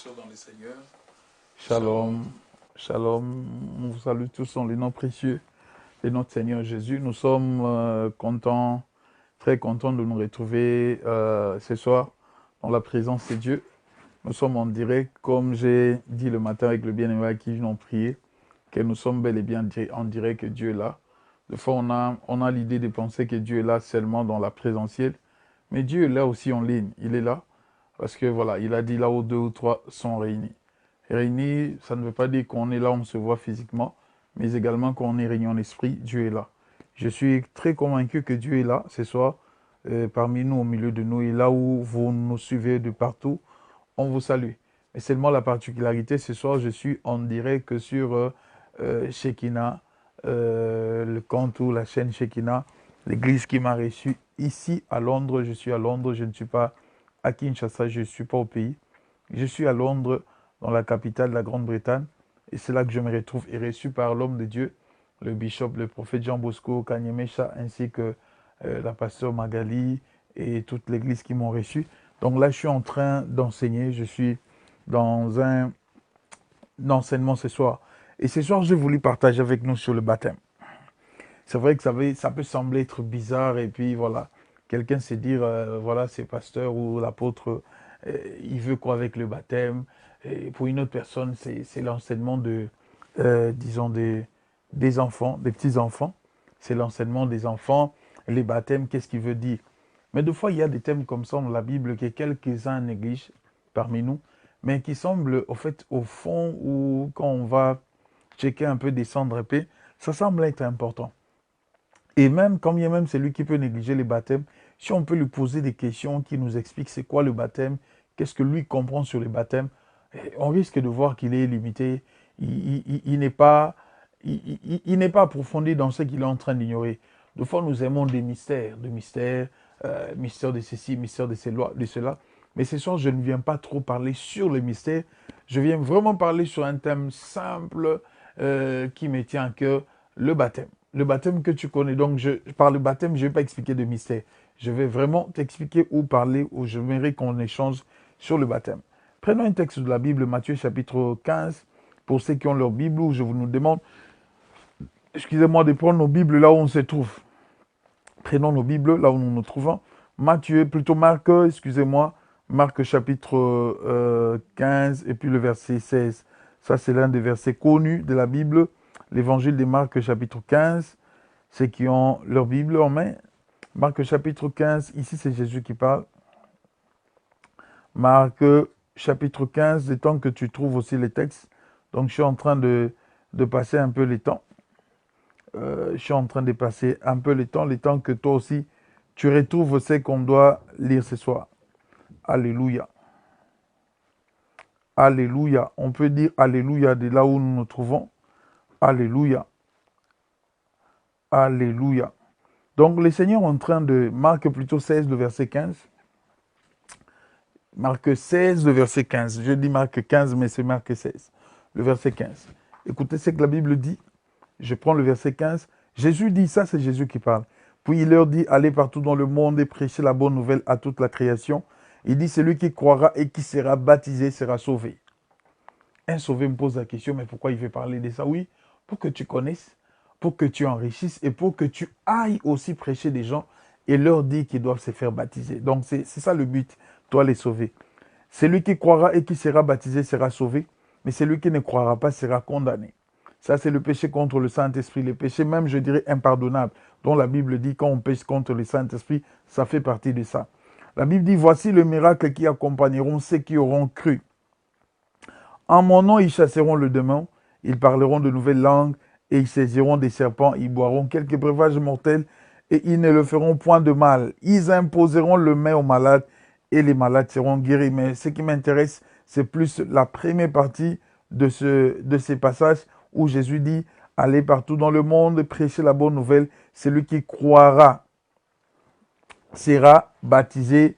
sœurs dans le Seigneur. Shalom, shalom, on vous salue tous en le nom précieux de notre Seigneur Jésus. Nous sommes contents, très contents de nous retrouver ce soir dans la présence de Dieu. Nous sommes en direct, comme j'ai dit le matin avec le bien-aimé à qui nous avons prié, que nous sommes bel et bien en direct, que Dieu est là. Des fois, on a l'idée de penser que Dieu est là seulement dans la présentielle, mais Dieu est là aussi en ligne, il est là, parce que voilà, il a dit là où deux ou trois sont réunis. Réunis, ça ne veut pas dire qu'on est là, on se voit physiquement, mais également qu'on est réunis en esprit, Dieu est là. Je suis très convaincu que Dieu est là ce soir, parmi nous, au milieu de nous, et là où vous nous suivez de partout, on vous salue. Mais seulement la particularité, ce soir, je suis en direct sur Shekinah, le compte ou la chaîne Shekinah, l'église qui m'a reçu ici à Londres. Je suis à Londres, je ne suis pas à Kinshasa, je ne suis pas au pays. Je suis à Londres, dans la capitale de la Grande-Bretagne, et c'est là que je me retrouve et reçu par l'homme de Dieu, le bishop, le prophète Jean Bosco Kanyemesha, ainsi que la pasteur Magali et toute l'église qui m'ont reçu. Donc là, je suis en train d'enseigner, je suis dans un enseignement ce soir. Et ce soir, j'ai voulu partager avec nous sur le baptême. C'est vrai que ça peut sembler être bizarre, et puis voilà, quelqu'un se dire, voilà, c'est pasteur ou l'apôtre, il veut quoi avec le baptême? Et pour une autre personne, c'est l'enseignement disons, des enfants, des petits-enfants. C'est l'enseignement des enfants. Les baptêmes, qu'est-ce qu'il veut dire? Mais des fois, il y a des thèmes comme ça dans la Bible que quelques-uns négligent parmi nous, mais qui semblent, au fait, au fond, ou quand on va checker un peu, descendre un peu, ça semble être important. Et même, quand bien même c'est lui qui peut négliger les baptêmes, si on peut lui poser des questions qui nous expliquent c'est quoi le baptême, qu'est-ce que lui comprend sur les baptêmes, on risque de voir qu'il est limité, il n'est pas, il n'est pas approfondi dans ce qu'il est en train d'ignorer. Des fois, nous aimons des mystères, mystère de ceci, mystère de cela. Mais ce soir, je ne viens pas trop parler sur les mystères, je viens vraiment parler sur un thème simple qui me tient à cœur, le baptême. Le baptême que tu connais. Donc, par le baptême, je ne vais pas expliquer de mystère. Je vais vraiment t'expliquer ou parler, ou je verrai qu'on échange sur le baptême. Prenons un texte de la Bible, Matthieu chapitre 15, pour ceux qui ont leur Bible, où je vous nous demande, excusez-moi, de prendre nos Bibles là où on se trouve. Prenons nos Bibles là où nous nous trouvons. Matthieu, plutôt Marc, excusez-moi, Marc chapitre 15 et puis le verset 16. Ça, c'est l'un des versets connus de la Bible. L'évangile de Marc chapitre 15. Ceux qui ont leur Bible en main. Marc chapitre 15, ici c'est Jésus qui parle. Marc chapitre 15, le temps que tu trouves aussi les textes. Donc je suis en train de passer un peu les temps. Je suis en train de passer un peu le temps que toi aussi tu retrouves ce qu'on doit lire ce soir. Alléluia. Alléluia. On peut dire Alléluia de là où nous nous trouvons. Alléluia. Alléluia. Donc le Seigneur est en train de... Marc plutôt 16, le verset 15. Marc 16, le verset 15. Je dis Marc 15, mais c'est Marc 16. Le verset 15. Écoutez ce que la Bible dit. Je prends le verset 15. Jésus dit, ça c'est Jésus qui parle. Puis il leur dit, allez partout dans le monde et prêchez la bonne nouvelle à toute la création. Il dit, celui qui croira et qui sera baptisé sera sauvé. Un sauvé me pose la question, mais pourquoi il veut parler de ça? Oui, pour que tu connaisses, pour que tu enrichisses et pour que tu ailles aussi prêcher des gens et leur dire qu'ils doivent se faire baptiser. Donc c'est ça le but, toi les sauver. Celui qui croira et qui sera baptisé sera sauvé, mais celui qui ne croira pas sera condamné. Ça, c'est le péché contre le Saint-Esprit, le péché même, je dirais, impardonnable, dont la Bible dit quand on pêche contre le Saint-Esprit, ça fait partie de ça. La Bible dit, voici le miracle qui accompagneront ceux qui auront cru. En mon nom, ils chasseront le démon, ils parleront de nouvelles langues, et ils saisiront des serpents, ils boiront quelques breuvages mortels, et ils ne le feront point de mal. Ils imposeront le main aux malades, et les malades seront guéris. Mais ce qui m'intéresse, c'est plus la première partie de ces passages où Jésus dit, allez partout dans le monde, prêchez la bonne nouvelle. Celui qui croira sera baptisé.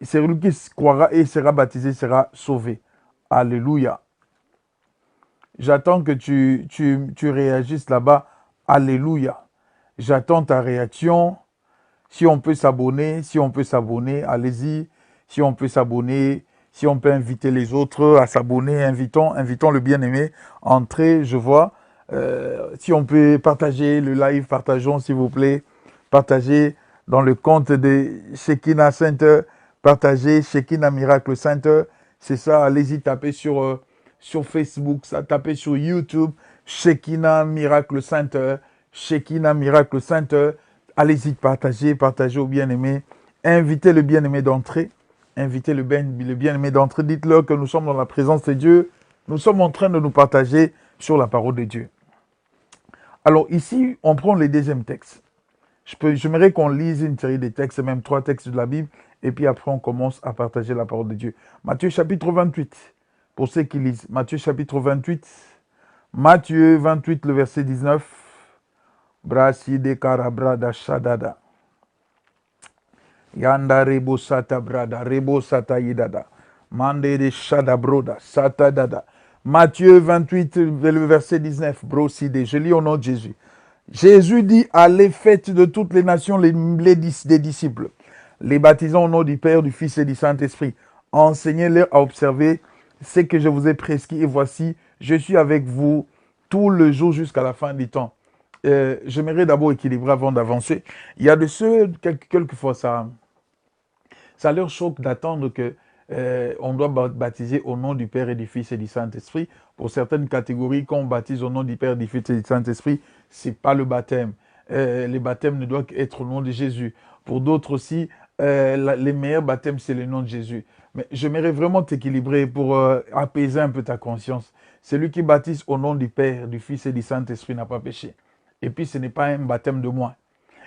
Celui qui croira et sera baptisé sera sauvé. Alléluia. J'attends que tu réagisses là-bas. Alléluia. J'attends ta réaction. Si on peut s'abonner, allez-y. Si on peut s'abonner, Si on peut inviter les autres à s'abonner, invitons le bien-aimé à entrer, je vois. Si on peut partager le live, partageons s'il vous plaît. Partagez dans le compte de Shekinah Center, partagez Shekinah Miracle Center. C'est ça, allez-y, tapez sur Facebook, ça, tapez sur YouTube, Shekinah Miracle Center, Shekinah Miracle Center. Allez-y, partagez au bien-aimé. Invitez le bien-aimé d'entrer. Invitez le bien-aimé d'entrer. Dites-leur que nous sommes dans la présence de Dieu. Nous sommes en train de nous partager sur la parole de Dieu. Alors ici, on prend le deuxième texte. J'aimerais qu'on lise une série de textes, même 3 textes de la Bible, et puis après on commence à partager la parole de Dieu. Matthieu chapitre 28, pour ceux qui lisent. Matthieu chapitre 28, Matthieu 28, le verset 19. Brasi de karabrada shadada. Yanda rebo sata brada, rebo sata yidada. Mande de shadabroda, sata dada. Matthieu 28, le verset 19. Broside, je lis au nom de Jésus. Jésus dit, allez, faites de toutes les nations des disciples, les baptisant au nom du Père, du Fils et du Saint-Esprit. Enseignez-leur à observer ce que je vous ai prescrit, et voici, je suis avec vous tout le jour jusqu'à la fin du temps. J'aimerais d'abord équilibrer avant d'avancer. Il y a de ceux, quelquefois, ça leur choque d'attendre que on doit baptiser au nom du Père et du Fils et du Saint-Esprit. Pour certaines catégories, quand on baptise au nom du Père, du Fils et du Saint-Esprit, c'est pas le baptême. Les baptêmes ne doivent qu'être au nom de Jésus. Pour d'autres aussi, les meilleurs baptêmes, c'est le nom de Jésus. Mais j'aimerais vraiment t'équilibrer pour apaiser un peu ta conscience. Celui qui baptise au nom du Père, du Fils et du Saint-Esprit n'a pas péché. Et puis, ce n'est pas un baptême de moi.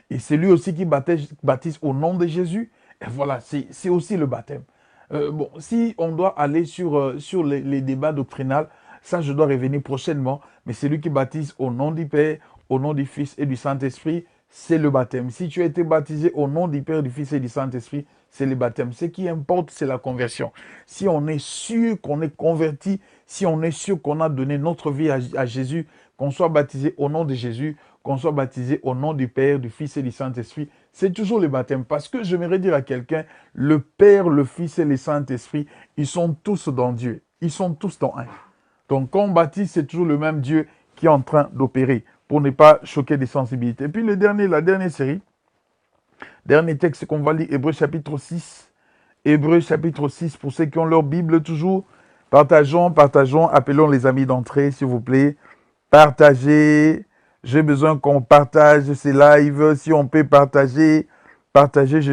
Et celui aussi qui baptise au nom de Jésus, et voilà, c'est aussi le baptême. Bon, si on doit aller sur les débats doctrinaux, ça je dois revenir prochainement, mais celui qui baptise au nom du Père, au nom du Fils et du Saint-Esprit, c'est le baptême. Si tu as été baptisé au nom du Père, du Fils et du Saint-Esprit, c'est le baptême. Ce qui importe, c'est la conversion. Si on est sûr qu'on est converti, si on est sûr qu'on a donné notre vie à Jésus, qu'on soit baptisé au nom de Jésus, qu'on soit baptisé au nom du Père, du Fils et du Saint-Esprit, c'est toujours le baptême. Parce que j'aimerais dire à quelqu'un, le Père, le Fils et le Saint-Esprit, ils sont tous dans Dieu. Ils sont tous dans un. Donc quand on baptise, c'est toujours le même Dieu qui est en train d'opérer pour ne pas choquer des sensibilités. Et puis la dernière série, dernier texte qu'on va lire, Hébreux chapitre 6. Hébreux chapitre 6, pour ceux qui ont leur Bible toujours, partageons, appelons les amis d'entrée, s'il vous plaît. Partagez. J'ai besoin qu'on partage ces lives. Si on peut partager.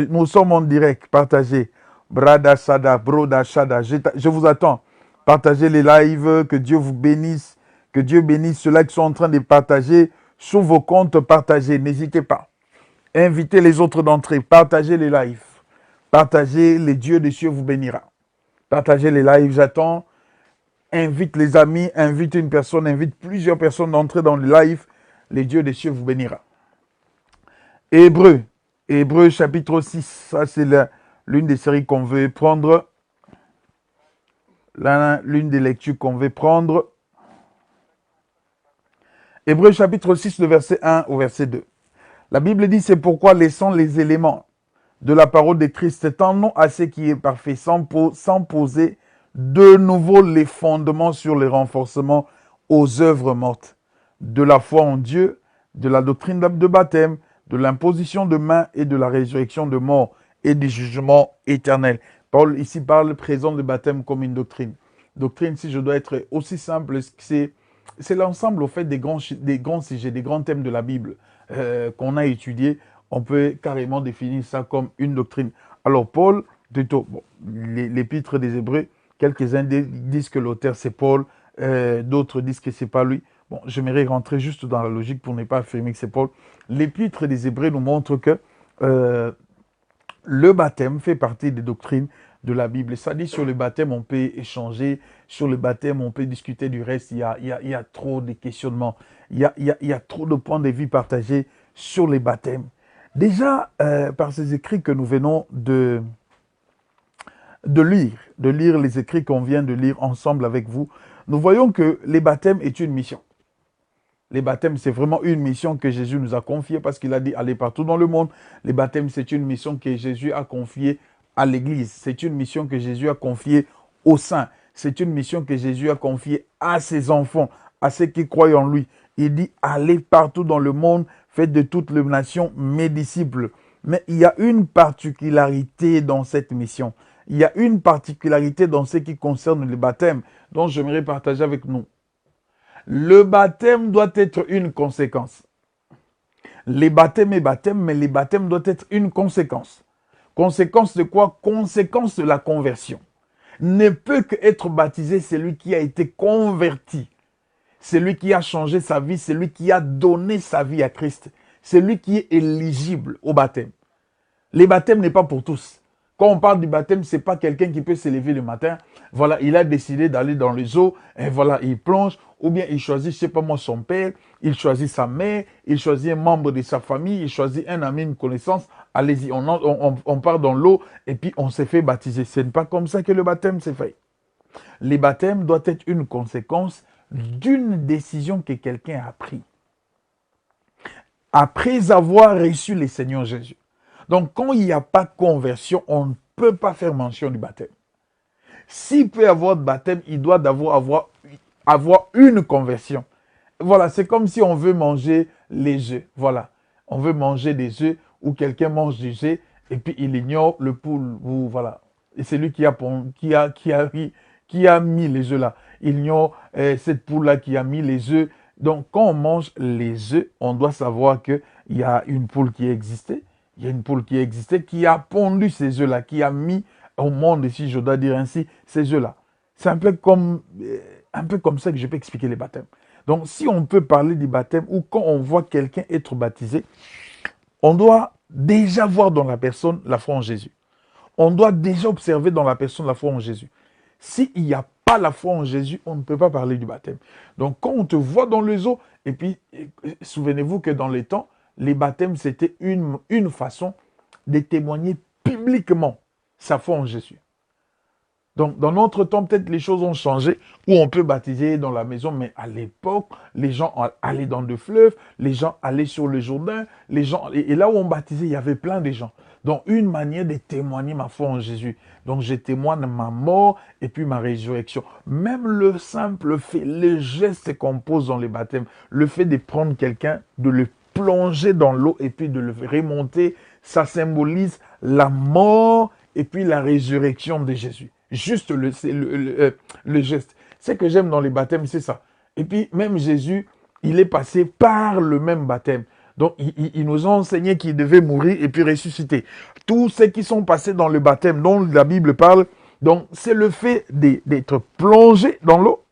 Nous sommes en direct. Partagez. Brada Shada, Broda Shada. Je vous attends. Partagez les lives. Que Dieu vous bénisse. Que Dieu bénisse ceux-là qui sont en train de partager. Sur vos comptes, partagez. N'hésitez pas. Invitez les autres d'entrer. Partagez les lives. Partagez. Les dieux des cieux vous bénira. Partagez les lives. J'attends. Invite les amis. Invite une personne. Invite plusieurs personnes d'entrer dans le live. Les dieux des cieux vous bénira. Hébreux chapitre 6, ça c'est l'une des séries qu'on veut prendre, l'une des lectures qu'on veut prendre. Hébreux chapitre 6, le verset 1 au verset 2. La Bible dit, c'est pourquoi laissons les éléments de la parole de Christ, tendons à ce qui est parfait, sans poser de nouveau les fondements sur les renforcements aux œuvres mortes, de la foi en Dieu, de la doctrine de baptême, de l'imposition de mains et de la résurrection de mort et du jugement éternel. Paul ici parle présent de baptême comme une doctrine. Doctrine, si je dois être aussi simple, c'est l'ensemble au fait des grands sujets, des grands thèmes de la Bible qu'on a étudiés. On peut carrément définir ça comme une doctrine. Alors Paul, plutôt, l'épître des Hébreux, quelques-uns disent que l'auteur c'est Paul, d'autres disent que c'est pas lui. Bon, j'aimerais rentrer juste dans la logique pour ne pas affirmer que c'est Paul. L'épître des Hébreux nous montre que le baptême fait partie des doctrines de la Bible. Ça dit sur le baptême, on peut échanger. Sur le baptême, on peut discuter du reste. Il y a trop de questionnements. Il y a trop de points de vue partagés sur les baptêmes. Déjà, par ces écrits que nous venons de lire les écrits qu'on vient de lire ensemble avec vous, nous voyons que les baptêmes est une mission. Les baptêmes, c'est vraiment une mission que Jésus nous a confiée parce qu'il a dit allez partout dans le monde. Les baptêmes, c'est une mission que Jésus a confiée à l'Église. C'est une mission que Jésus a confiée aux saints. C'est une mission que Jésus a confiée à ses enfants, à ceux qui croient en lui. Il dit, allez partout dans le monde, faites de toutes les nations mes disciples. Mais il y a une particularité dans cette mission. Il y a une particularité dans ce qui concerne le baptême, dont j'aimerais partager avec nous. Le baptême doit être une conséquence. Les baptêmes et baptêmes, mais les baptêmes doivent être une conséquence. Conséquence de quoi? Conséquence de la conversion. Ne peut qu'être baptisé celui qui a été converti. Celui qui a changé sa vie, celui qui a donné sa vie à Christ. Celui qui est éligible au baptême. Les baptêmes n'est pas pour tous. Quand on parle du baptême, c'est pas quelqu'un qui peut se lever le matin. Voilà, il a décidé d'aller dans les eaux, et voilà, il plonge, ou bien il choisit, je sais pas moi, son père, il choisit sa mère, il choisit un membre de sa famille, il choisit un ami, une connaissance. Allez-y, on part dans l'eau, et puis on s'est fait baptiser. Ce n'est pas comme ça que le baptême s'est fait. Les baptêmes doivent être une conséquence d'une décision que quelqu'un a prise. Après avoir reçu le Seigneur Jésus. Donc, quand il n'y a pas de conversion, on ne peut pas faire mention du baptême. S'il peut y avoir de baptême, il doit avoir une conversion. Voilà, c'est comme si on veut manger les œufs. Voilà, on veut manger des œufs ou quelqu'un mange des œufs et puis il ignore le poule. Ou, voilà, et c'est lui qui a mis les œufs là. Il ignore cette poule-là qui a mis les œufs. Donc, quand on mange les œufs, on doit savoir qu'il y a une poule qui existait. Il y a une poule qui existait, qui a pondu ces œufs-là, qui a mis au monde, si je dois dire ainsi, ces œufs-là. C'est un peu comme ça que je peux expliquer les baptêmes. Donc, si on peut parler du baptême, ou quand on voit quelqu'un être baptisé, on doit déjà voir dans la personne la foi en Jésus. On doit déjà observer dans la personne la foi en Jésus. S'il n'y a pas la foi en Jésus, on ne peut pas parler du baptême. Donc, quand on te voit dans les eaux, et puis, souvenez-vous que dans les temps, les baptêmes, c'était une façon de témoigner publiquement sa foi en Jésus. Donc, dans notre temps, peut-être les choses ont changé, où on peut baptiser dans la maison, mais à l'époque, les gens allaient dans le fleuve, les gens allaient sur le Jourdain, et là où on baptisait, il y avait plein de gens. Donc, une manière de témoigner ma foi en Jésus. Donc, je témoigne ma mort et puis ma résurrection. Même le simple fait, le geste qu'on pose dans les baptêmes, le fait de prendre quelqu'un, de le plonger dans l'eau et puis de le remonter, ça symbolise la mort et puis la résurrection de Jésus. Juste le geste. Ce que j'aime dans les baptêmes, c'est ça. Et puis, même Jésus, il est passé par le même baptême. Donc, il nous a enseigné qu'il devait mourir et puis ressusciter. Tous ceux qui sont passés dans le baptême dont la Bible parle, donc c'est le fait d'être plongé dans l'eau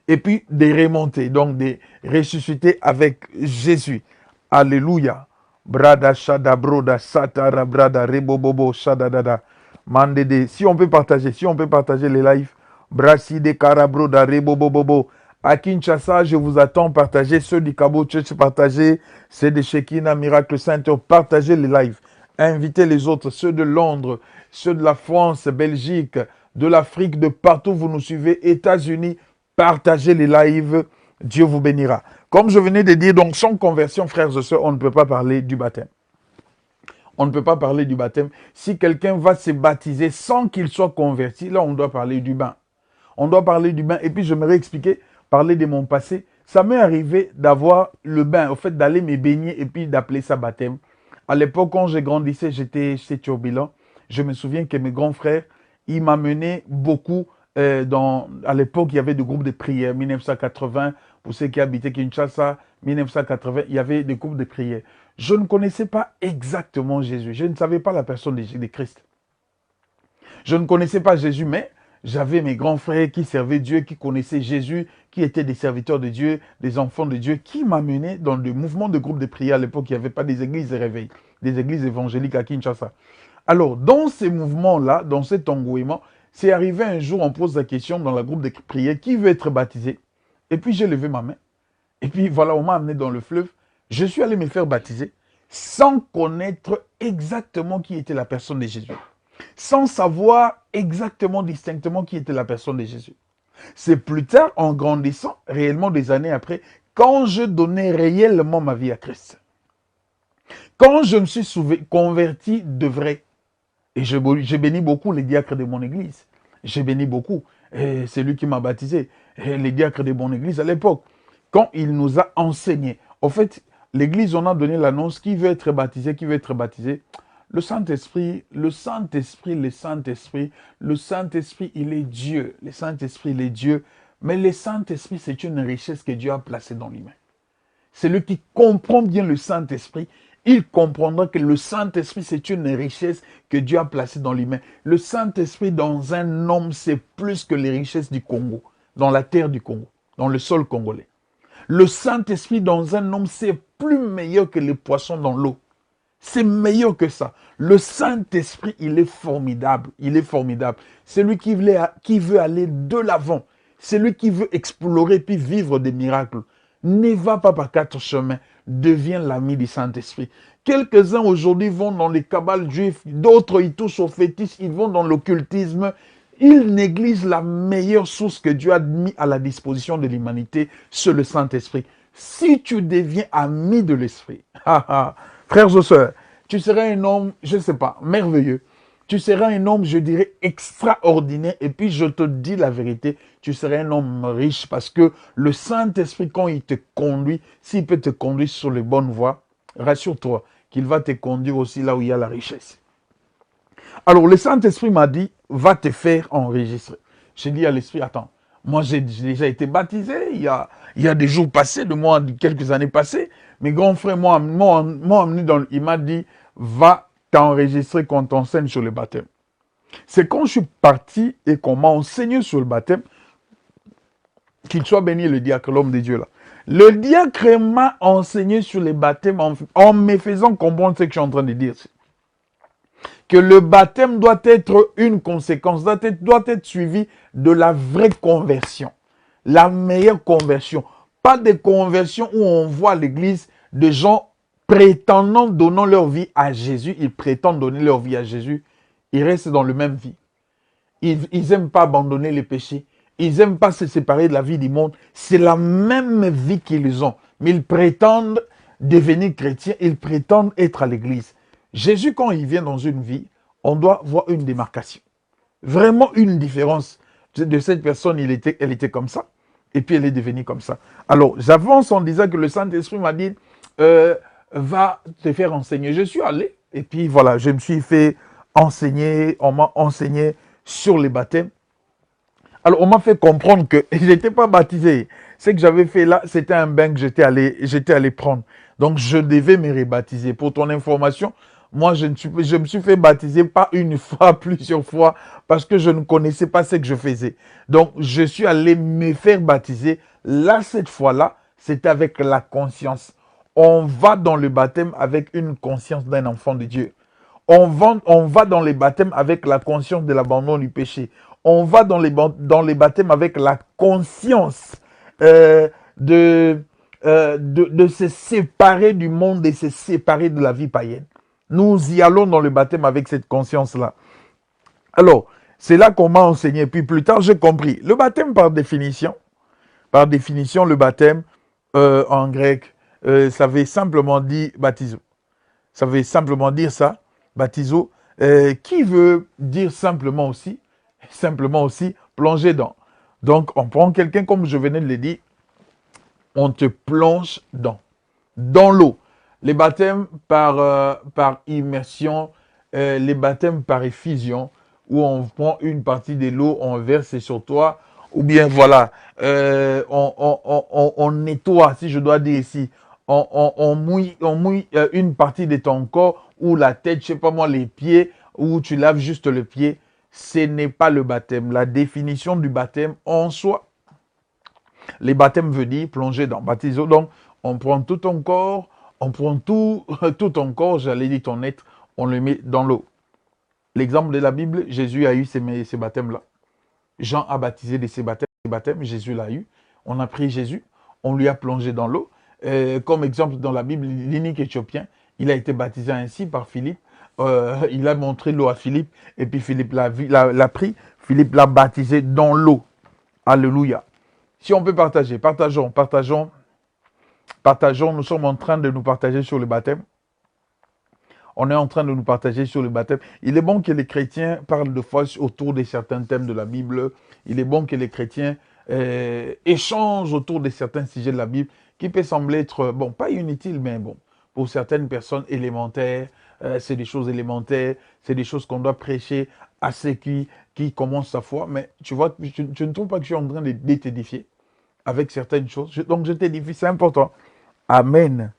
et puis de remonter, donc de ressusciter avec Jésus. Alléluia. Brada shada broda satara brada rebobobo shadadada. Mandede. Si on peut partager les lives. Brassi de karabroda rebobobobo. À Kinshasa, je vous attends, partagez ceux du Cabo Church, partagez ceux de Shekinah Miracle Center, partagez les lives. Invitez les autres, ceux de Londres, ceux de la France, Belgique, de l'Afrique, de partout vous nous suivez, États-Unis, partagez les lives, Dieu vous bénira. Comme je venais de dire, donc sans conversion, frères et sœurs, on ne peut pas parler du baptême. On ne peut pas parler du baptême. Si quelqu'un va se baptiser sans qu'il soit converti, là on doit parler du bain. On doit parler du bain. Et puis j'aimerais expliquer, parler de mon passé. Ça m'est arrivé d'avoir le bain, au fait d'aller me baigner et puis d'appeler ça baptême. À l'époque, quand je grandissais, j'étais chez Turbilan. Je me souviens que mes grands frères, ils m'amenaient beaucoup. À l'époque, il y avait des groupes de prière. 1980, pour ceux qui habitaient Kinshasa, 1980, il y avait des groupes de prière. Je ne connaissais pas exactement Jésus. Je ne savais pas la personne de Christ. Je ne connaissais pas Jésus, mais j'avais mes grands frères qui servaient Dieu, qui connaissaient Jésus, qui étaient des serviteurs de Dieu, des enfants de Dieu, qui m'amenaient dans le mouvement de groupes de prière. À l'époque, il n'y avait pas des églises de réveil, des églises évangéliques à Kinshasa. Alors, dans ces mouvements-là, dans cet engouement, c'est arrivé un jour, on pose la question dans le groupe de prière, qui veut être baptisé? Et puis, j'ai levé ma main. Et puis, voilà, on m'a amené dans le fleuve. Je suis allé me faire baptiser sans connaître exactement qui était la personne de Jésus. Sans savoir exactement, distinctement qui était la personne de Jésus. C'est plus tard, en grandissant, réellement des années après, quand je donnais réellement ma vie à Christ. Quand je me suis converti de vrai, et je bénis beaucoup les diacres de mon église, j'ai béni beaucoup. Et c'est lui qui m'a baptisé. Et les diacres de mon église à l'époque, quand il nous a enseigné. En fait, l'église, on a donné l'annonce, qui veut être baptisé, qui veut être baptisé. Le Saint-Esprit, le Saint-Esprit, le Saint-Esprit, le Saint-Esprit, il est Dieu. Le Saint-Esprit, il est Dieu. Mais le Saint-Esprit, c'est une richesse que Dieu a placée dans l'humain. Celui qui comprend bien le Saint-Esprit, il comprendra que le Saint-Esprit, c'est une richesse que Dieu a placée dans l'humain. Le Saint-Esprit dans un homme, c'est plus que les richesses du Congo, dans la terre du Congo, dans le sol congolais. Le Saint-Esprit dans un homme, c'est plus meilleur que les poissons dans l'eau. C'est meilleur que ça. Le Saint-Esprit, il est formidable. Il est formidable. C'est lui qui veut aller de l'avant. C'est lui qui veut explorer puis vivre des miracles. Ne va pas par quatre chemins. Deviens l'ami du Saint-Esprit. Quelques-uns aujourd'hui vont dans les cabales juifs, d'autres ils touchent au fétiche, ils vont dans l'occultisme. Ils négligent la meilleure source que Dieu a mis à la disposition de l'humanité, c'est le Saint-Esprit. Si tu deviens ami de l'Esprit, frères et sœurs, tu seras un homme, je ne sais pas, merveilleux. Tu seras un homme, je dirais, extraordinaire. Et puis, je te dis la vérité, tu seras un homme riche parce que le Saint-Esprit, quand il te conduit, s'il peut te conduire sur les bonnes voies, rassure-toi qu'il va te conduire aussi là où il y a la richesse. Alors, le Saint-Esprit m'a dit, va te faire enregistrer. J'ai dit à l'Esprit, attends, moi j'ai déjà été baptisé, il y a des jours passés, quelques années passées. Mes grands frères m'ont amené il m'a dit, va t'enregistrer qu'on t'enseigne sur le baptême. C'est quand je suis parti et qu'on m'a enseigné sur le baptême, qu'il soit béni le diacre, l'homme de Dieu là. Le diacre m'a enseigné sur le baptême en me faisant comprendre ce que je suis en train de dire. Que le baptême doit être une conséquence, doit être suivi de la vraie conversion. La meilleure conversion. Pas des conversions où on voit à l'église des gens prétendant donner leur vie à Jésus. Ils prétendent donner leur vie à Jésus. Ils restent dans le même vie. Ils n'aiment pas abandonner les péchés. Ils n'aiment pas se séparer de la vie du monde. C'est la même vie qu'ils ont. Mais ils prétendent devenir chrétiens. Ils prétendent être à l'église. Jésus, quand il vient dans une vie, on doit voir une démarcation. Vraiment une différence. De cette personne, elle était comme ça. Et puis elle est devenue comme ça. Alors, j'avance en disant que le Saint-Esprit m'a dit, va te faire enseigner. Je suis allé. Et puis voilà, je me suis fait enseigner. On m'a enseigné sur les baptêmes. Alors, on m'a fait comprendre que je n'étais pas baptisé. Ce que j'avais fait là, c'était un bain que j'étais allé prendre. Donc, je devais me rebaptiser. Pour ton information, moi, je me suis fait baptiser pas une fois, plusieurs fois, parce que je ne connaissais pas ce que je faisais. Donc, je suis allé me faire baptiser. Là, cette fois-là, c'était avec la conscience. On va dans le baptême avec une conscience d'un enfant de Dieu. On va dans les baptêmes avec la conscience de l'abandon du péché. On va dans les baptêmes avec la conscience de se séparer du monde et se séparer de la vie païenne. Nous y allons dans le baptême avec cette conscience-là. Alors, c'est là qu'on m'a enseigné. Puis plus tard, j'ai compris. Le baptême, par définition, le baptême en grec, ça veut simplement dire baptizo. Ça veut simplement dire ça, baptizo, qui veut dire simplement aussi plonger dans. Donc, on prend quelqu'un, comme je venais de le dire, on te plonge dans l'eau. Les baptêmes par immersion, les baptêmes par effusion, où on prend une partie de l'eau, on verse sur toi, ou bien voilà, on nettoie, si je dois dire ici, on mouille une partie de ton corps, ou la tête, je sais pas moi, les pieds, ou tu laves juste le pied. Ce n'est pas le baptême. La définition du baptême en soi, les baptêmes veut dire plonger dans. Baptiso, donc, on prend tout ton corps, on prend tout ton corps, j'allais dire ton être, on le met dans l'eau. L'exemple de la Bible, Jésus a eu ces baptêmes-là. Jean a baptisé de ces baptêmes, Jésus l'a eu. On a pris Jésus, on lui a plongé dans l'eau. Comme exemple dans la Bible, l'inique éthiopien, il a été baptisé ainsi par Philippe. Il a montré l'eau à Philippe, et puis Philippe l'a pris. Philippe l'a baptisé dans l'eau. Alléluia. Si on peut partager, partageons. Nous sommes en train de nous partager sur le baptême. on est en train de nous partager sur le baptême. Il est bon que les chrétiens parlent de fois autour de certains thèmes de la Bible. Il est bon que les chrétiens échangent autour de certains sujets de la Bible qui peut sembler être, bon, pas inutiles, mais bon, pour certaines personnes élémentaires. C'est des choses élémentaires, c'est des choses qu'on doit prêcher à ceux qui commencent sa foi. Mais tu vois, je ne trouve pas que je suis en train de t'édifier avec certaines choses. Donc je t'édifie, c'est important. Amen.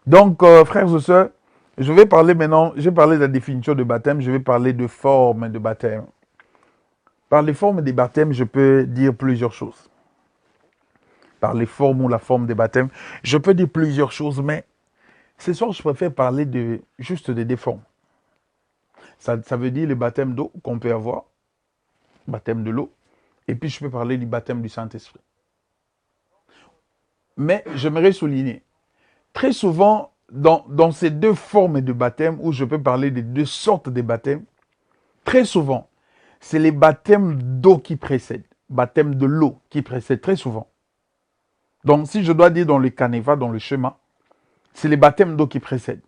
Donc, frères et sœurs, je vais parler maintenant, j'ai parlé de la définition de baptême, je vais parler de formes de baptême. Par les formes des baptêmes, je peux dire plusieurs choses. Par les formes ou la forme des baptêmes, je peux dire plusieurs choses, mais ce soir, je préfère parler juste des formes. Ça veut dire le baptême d'eau qu'on peut avoir, baptême de l'eau, et puis je peux parler du baptême du Saint-Esprit. Mais j'aimerais souligner, très souvent, dans ces deux formes de baptême, où je peux parler des deux sortes de baptêmes, très souvent, c'est les baptêmes d'eau qui précèdent, baptême de l'eau qui précède très souvent. Donc, si je dois dire dans le canevas, dans le schéma, c'est les baptêmes d'eau qui précèdent.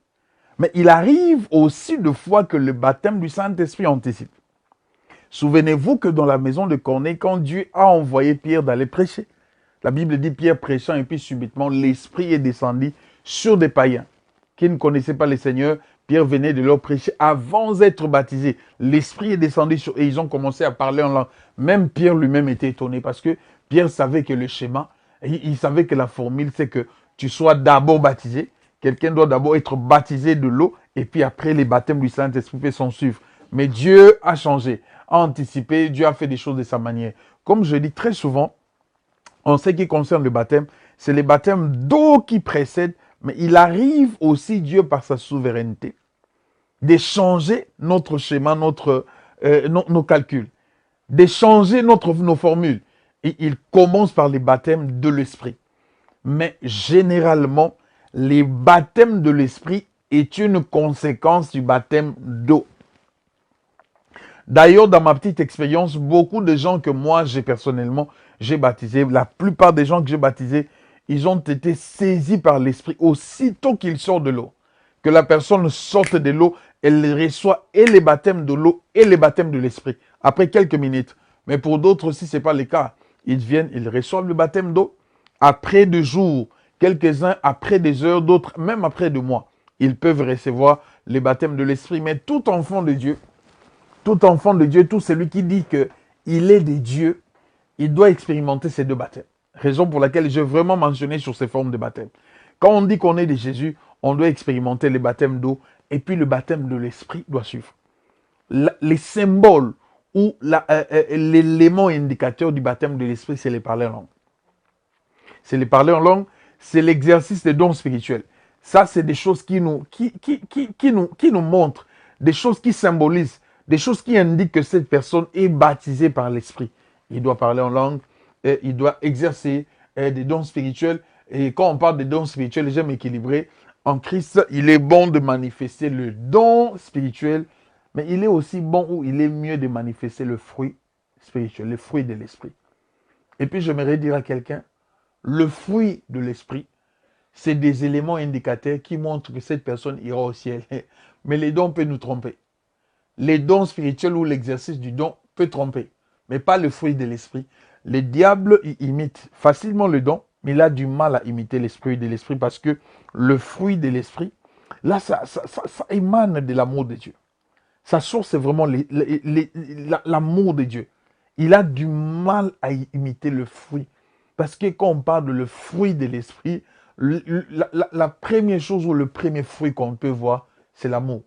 Mais il arrive aussi de fois que le baptême du Saint-Esprit anticipe. Souvenez-vous que dans la maison de Corneille, quand Dieu a envoyé Pierre d'aller prêcher, la Bible dit Pierre prêchant et puis subitement l'Esprit est descendu sur des païens qui ne connaissaient pas le Seigneur. Pierre venait de leur prêcher avant d'être baptisé. L'Esprit est descendu sur eux et ils ont commencé à parler en langue. Même Pierre lui-même était étonné parce que Pierre savait que le schéma, il savait que la formule, c'est que tu sois d'abord baptisé. Quelqu'un doit d'abord être baptisé de l'eau et puis après les baptêmes du Saint-Esprit peut s'en suivre. Mais Dieu a changé, a anticipé, Dieu a fait des choses de sa manière. Comme je dis très souvent, en ce qui concerne le baptême, c'est les baptêmes d'eau qui précèdent, mais il arrive aussi, Dieu par sa souveraineté, de changer notre schéma, nos calculs, de changer nos formules. Et il commence par les baptêmes de l'Esprit. Mais généralement, les baptêmes de l'Esprit est une conséquence du baptême d'eau. D'ailleurs, dans ma petite expérience, beaucoup de gens que moi, personnellement, j'ai baptisés, la plupart des gens que j'ai baptisés, ils ont été saisis par l'Esprit aussitôt qu'ils sortent de l'eau. Que la personne sorte de l'eau, elle reçoit et les baptêmes de l'eau et les baptêmes de l'Esprit, après quelques minutes. Mais pour d'autres aussi, ce n'est pas le cas. Ils viennent, ils reçoivent le baptême d'eau, après 2 jours, quelques-uns après des heures, d'autres même après 2 mois. Ils peuvent recevoir le baptême de l'Esprit. Mais tout enfant de Dieu, tout celui qui dit qu'il est de Dieu, il doit expérimenter ces 2 baptêmes. Raison pour laquelle j'ai vraiment mentionné sur ces formes de baptême. Quand on dit qu'on est de Jésus, on doit expérimenter le baptême d'eau et puis le baptême de l'Esprit doit suivre. Les symboles ou l'élément indicateur du baptême de l'Esprit, c'est les parler en langue. C'est les parler en langue, c'est l'exercice des dons spirituels. Ça, c'est des choses qui nous montrent, des choses qui symbolisent, des choses qui indiquent que cette personne est baptisée par l'Esprit. Il doit parler en langue, il doit exercer des dons spirituels. Et quand on parle des dons spirituels, j'aime équilibrer. En Christ, il est bon de manifester le don spirituel, mais il est aussi bon ou il est mieux de manifester le fruit spirituel, le fruit de l'Esprit. Et puis, j'aimerais dire à quelqu'un, le fruit de l'Esprit, c'est des éléments indicateurs qui montrent que cette personne ira au ciel. Mais les dons peuvent nous tromper. Les dons spirituels ou l'exercice du don peut tromper, mais pas le fruit de l'Esprit. Le diable, il imite facilement le don, mais il a du mal à imiter l'esprit de l'Esprit parce que le fruit de l'Esprit, là, ça émane de l'amour de Dieu. Sa source, c'est vraiment l'amour de Dieu. Il a du mal à imiter le fruit. Parce que quand on parle de le fruit de l'Esprit, la première chose ou le premier fruit qu'on peut voir, c'est l'amour.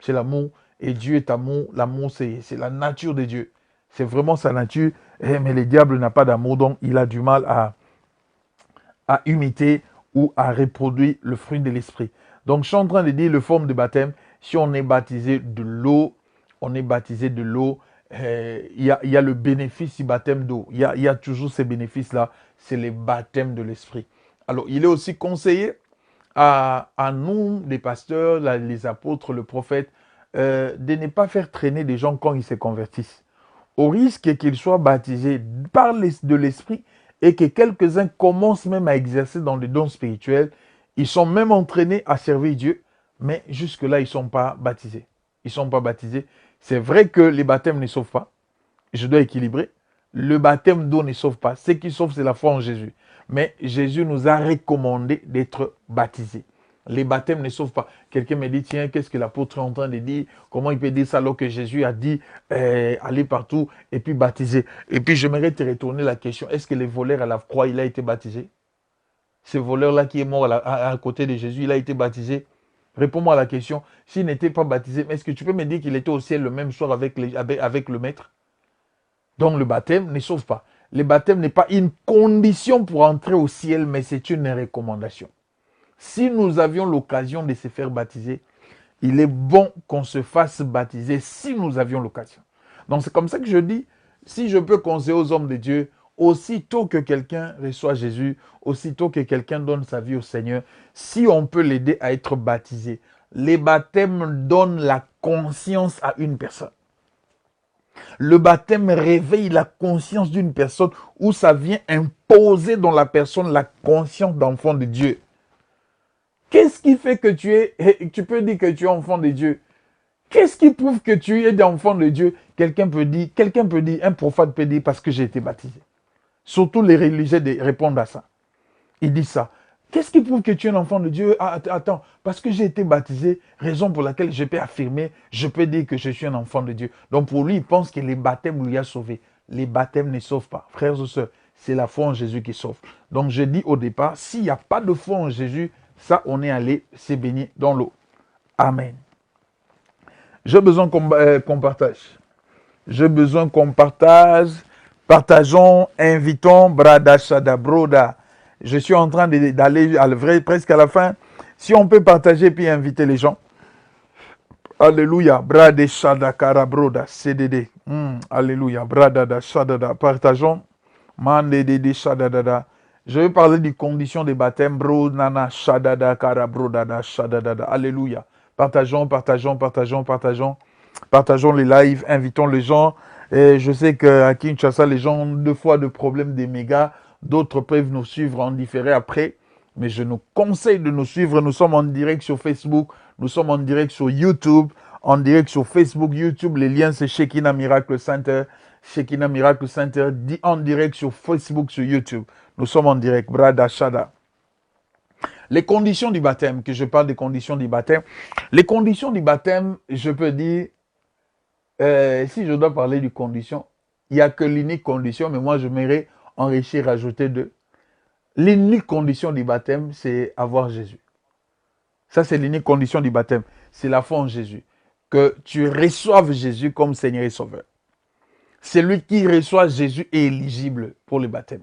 C'est l'amour. Et Dieu est amour. L'amour, c'est la nature de Dieu. C'est vraiment sa nature. Mais le diable n'a pas d'amour, donc il a du mal à imiter ou à reproduire le fruit de l'Esprit. Donc, je suis en train de dire le forme de baptême. Si on est baptisé de l'eau, on est baptisé de l'eau. Il y a le bénéfice du baptême d'eau. Il y a toujours ces bénéfices-là. C'est le baptême de l'Esprit. Alors, il est aussi conseillé à nous, les pasteurs, les apôtres, le prophète, de ne pas faire traîner des gens quand ils se convertissent. Au risque qu'ils soient baptisés de l'Esprit et que quelques-uns commencent même à exercer dans les dons spirituels. Ils sont même entraînés à servir Dieu, mais jusque-là, ils ne sont pas baptisés. Ils ne sont pas baptisés. C'est vrai que les baptêmes ne sauvent pas. Je dois équilibrer. Le baptême d'eau ne sauve pas. Ce qui sauve, c'est la foi en Jésus. Mais Jésus nous a recommandé d'être baptisés. Les baptêmes ne sauvent pas. Quelqu'un me dit, tiens, qu'est-ce que l'apôtre est en train de dire? Comment il peut dire ça alors que Jésus a dit, allez partout et puis baptiser? Et puis j'aimerais te retourner la question. Est-ce que le voleur à la croix, il a été baptisé? Ce voleur-là qui est mort à côté de Jésus, il a été baptisé? Réponds-moi à la question. S'il n'était pas baptisé, est-ce que tu peux me dire qu'il était au ciel le même soir avec le maître? Donc le baptême ne sauve pas. Le baptême n'est pas une condition pour entrer au ciel, mais c'est une recommandation. Si nous avions l'occasion de se faire baptiser, il est bon qu'on se fasse baptiser si nous avions l'occasion. Donc c'est comme ça que je dis, si je peux conseiller aux hommes de Dieu, aussitôt que quelqu'un reçoit Jésus, aussitôt que quelqu'un donne sa vie au Seigneur, si on peut l'aider à être baptisé, les baptêmes donnent la conscience à une personne. Le baptême réveille la conscience d'une personne où ça vient imposer dans la personne la conscience d'enfant de Dieu. Qu'est-ce qui fait que tu peux dire que tu es enfant de Dieu? Qu'est-ce qui prouve que tu es enfant de Dieu? Quelqu'un peut dire, un prophète peut dire parce que j'ai été baptisé. Surtout les religieux répondent à ça. Ils disent ça. Qu'est-ce qui prouve que tu es un enfant de Dieu? Ah, attends, parce que j'ai été baptisé, raison pour laquelle je peux affirmer, je peux dire que je suis un enfant de Dieu. Donc pour lui, il pense que les baptêmes lui a sauvé. Les baptêmes ne sauvent pas. Frères et sœurs, c'est la foi en Jésus qui sauve. Donc je dis au départ, s'il n'y a pas de foi en Jésus, ça, on est allé se baigner dans l'eau. Amen. J'ai besoin qu'on partage. J'ai besoin qu'on partage. Partageons, invitons, Brada Shada Broda. Je suis en train d'aller presque à la fin. Si on peut partager puis inviter les gens. Alléluia. Brada Shada Karabroda. CDD. Alléluia. Brada Shada. Partageons. Mandede Shada. Je vais parler des conditions des baptêmes. Bro Nana Shada Karabroda Shada. Alléluia. Partageons. Partageons les lives. Invitons les gens. Et je sais qu'à Kinshasa, les gens ont 2 fois de problèmes des mégas. D'autres peuvent nous suivre en différé après. Mais je nous conseille de nous suivre. Nous sommes en direct sur Facebook. Nous sommes en direct sur YouTube. En direct sur Facebook, YouTube. Les liens, c'est Shekinah Miracle Center. Shekinah Miracle Center. En direct sur Facebook, sur YouTube. Nous sommes en direct. Brada Shada. Les conditions du baptême, que je parle des conditions du baptême. Les conditions du baptême, je peux dire, si je dois parler de conditions, il n'y a que l'unique condition, mais moi, je m'aimerais enrichir, rajouter 2. L'unique condition du baptême, c'est avoir Jésus. Ça, c'est l'unique condition du baptême. C'est la foi en Jésus. Que tu reçoives Jésus comme Seigneur et Sauveur. Celui qui reçoit Jésus est éligible pour le baptême.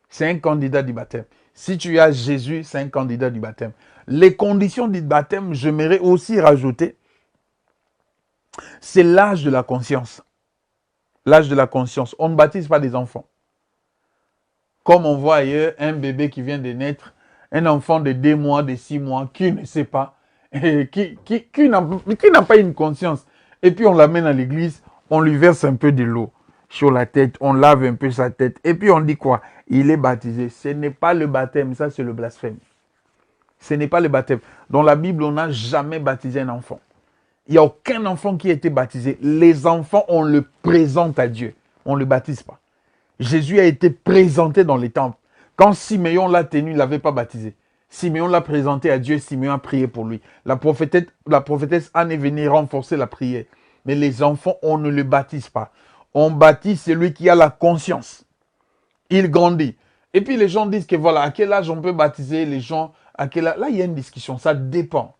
C'est un candidat du baptême. Si tu as Jésus, c'est un candidat du baptême. Les conditions du baptême, j'aimerais aussi rajouter, c'est l'âge de la conscience. L'âge de la conscience. On ne baptise pas des enfants. Comme on voit ailleurs, un bébé qui vient de naître, un enfant de 2 mois, de 6 mois, qui ne sait pas, qui n'a pas une conscience. Et puis on l'amène à l'église, on lui verse un peu de l'eau sur la tête, on lave un peu sa tête. Et puis on dit quoi? Il est baptisé. Ce n'est pas le baptême, ça c'est le blasphème. Ce n'est pas le baptême. Dans la Bible, on n'a jamais baptisé un enfant. Il n'y a aucun enfant qui a été baptisé. Les enfants, on le présente à Dieu. On ne le baptise pas. Jésus a été présenté dans les temples. Quand Siméon l'a tenu, il ne l'avait pas baptisé. Siméon l'a présenté à Dieu, Siméon a prié pour lui. La prophétesse Anne est venue renforcer la prière. Mais les enfants, on ne les baptise pas. On baptise celui qui a la conscience. Il grandit. Et puis les gens disent que voilà, à quel âge on peut baptiser les gens? À quel âge? Là, il y a une discussion. Ça dépend.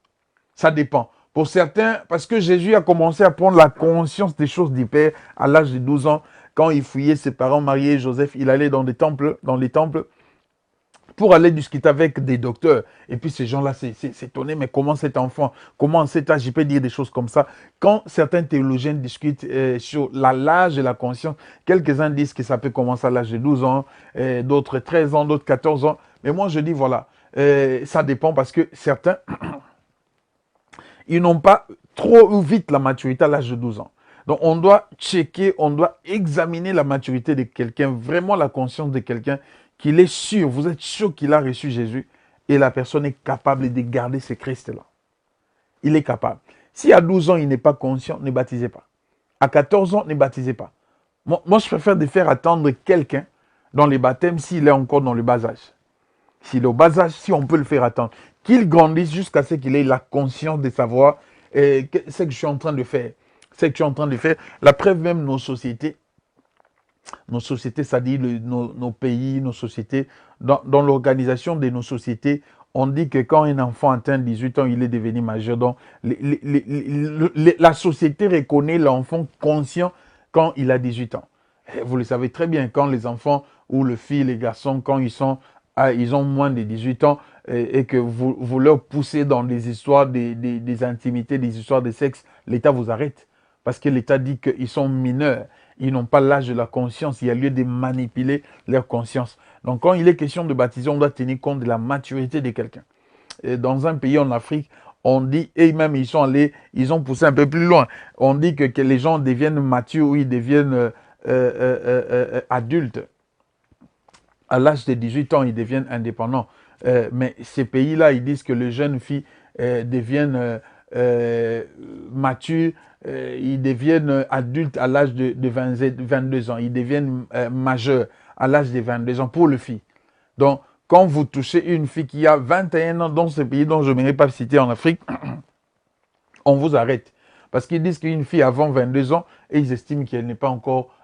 Ça dépend. Pour certains, parce que Jésus a commencé à prendre la conscience des choses du Père à l'âge de 12 ans. Quand il fouillait ses parents, Marie et Joseph, il allait dans les temples, pour aller discuter avec des docteurs. Et puis ces gens-là s'étonnaient, mais comment cet enfant, comment à cet âge, il peut dire des choses comme ça? Quand certains théologiens discutent sur l'âge et la conscience, quelques-uns disent que ça peut commencer à l'âge de 12 ans, d'autres 13 ans, d'autres 14 ans. Mais moi, je dis, voilà, ça dépend parce que certains, ils n'ont pas trop vite la maturité à l'âge de 12 ans. Donc, on doit checker, on doit examiner la maturité de quelqu'un, vraiment la conscience de quelqu'un, qu'il est sûr, vous êtes sûr qu'il a reçu Jésus et la personne est capable de garder ce Christ-là. il est capable. Si à 12 ans, il n'est pas conscient, ne baptisez pas. À 14 ans, ne baptisez pas. Moi, je préfère de faire attendre quelqu'un dans les baptêmes s'il est encore dans le bas âge. S'il est au bas âge, si on peut le faire attendre, qu'il grandisse jusqu'à ce qu'il ait la conscience de savoir ce que je suis en train de faire. Ce que je suis en train de faire. La preuve même, nos sociétés, c'est-à-dire nos pays, nos sociétés, dans l'organisation de nos sociétés, on dit que quand un enfant atteint 18 ans, il est devenu majeur. Donc, la société reconnaît l'enfant conscient quand il a 18 ans. Et vous le savez très bien, quand les enfants ou les filles, les garçons, quand ils ont moins de 18 ans et que vous leur poussez dans des histoires, des intimités, des histoires de sexe, l'État vous arrête. Parce que l'État dit qu'ils sont mineurs. Ils n'ont pas l'âge de la conscience. Il y a lieu de manipuler leur conscience. Donc, quand il est question de baptiser, on doit tenir compte de la maturité de quelqu'un. Dans un pays en Afrique, on dit, et même ils ont poussé un peu plus loin. On dit que les gens deviennent matures ou ils deviennent adultes. À l'âge de 18 ans, ils deviennent indépendants. Mais ces pays-là, ils disent que les jeunes filles deviennent matures, ils deviennent adultes à l'âge de 22 ans. Ils deviennent majeurs à l'âge de 22 ans pour les filles. Donc, quand vous touchez une fille qui a 21 ans dans ce pays dont je ne m'aimerais pas citer en Afrique, on vous arrête. Parce qu'ils disent qu'une fille avant 22 ans, et ils estiment qu'elle n'est pas encore